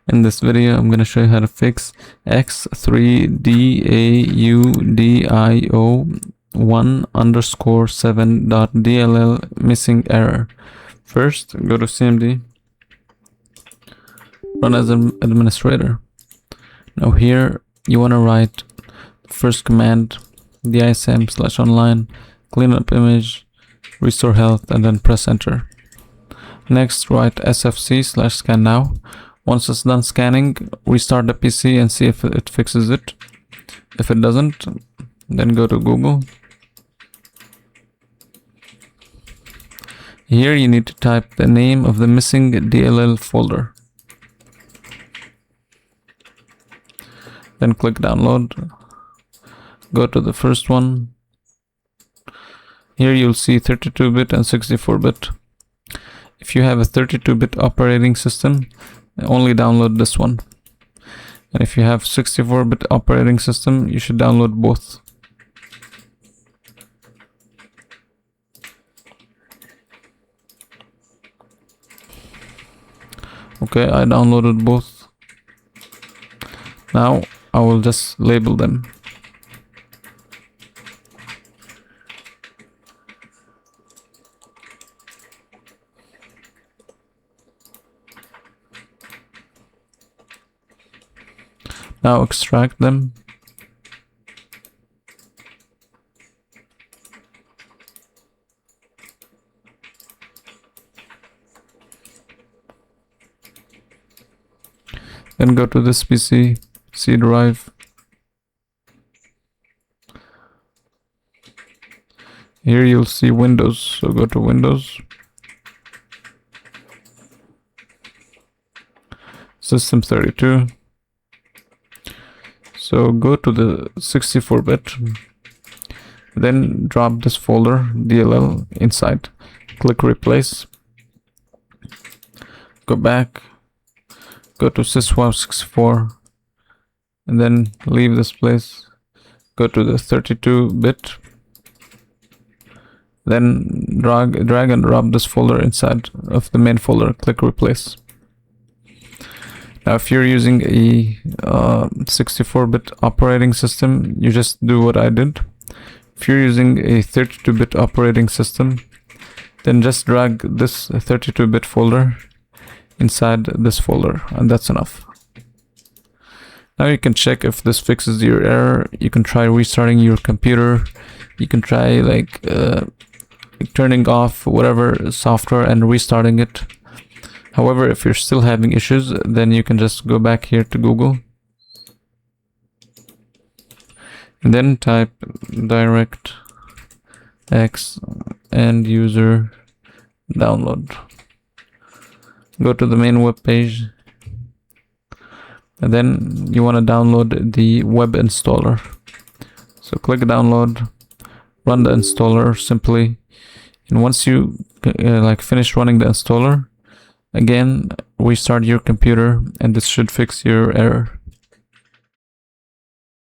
In this video, I'm going to show you how to fix x3DAUDIO1_7.dll missing error. First, go to CMD, run as an administrator. Now here, you want to write first command, dism/online, clean up image, restore health, and then press enter. Next, write sfc/scan now. Once it's done scanning, restart the PC and see if it fixes it. If it doesn't, then go to Google. Here you need to type the name of the missing DLL folder. Then click download. Go to the first one. Here you'll see 32-bit and 64-bit. If you have a 32-bit operating system, only download this one. And if you have 64-bit operating system, you should download both. Okay, I downloaded both. Now I will just label them. Now extract them. Then go to this PC, C drive. Here you'll see Windows, so go to Windows. System 32. So go to the 64-bit, then drop this folder DLL inside, click replace, go back, go to syswap64, and then leave this place, go to the 32-bit, then drag and drop this folder inside of the main folder, click replace. Now, if you're using a 64-bit operating system, you just do what I did. If you're using a 32-bit operating system, then just drag this 32-bit folder inside this folder, and that's enough. Now you can check if this fixes your error. You can try restarting your computer. You can try turning off whatever software and restarting it. However, if you're still having issues, then you can just go back here to Google and then type DirectX end user download. Go to the main web page, and then you want to download the web installer. So click download, run the installer simply, and once you finish running the installer, again, restart your computer, and this should fix your error.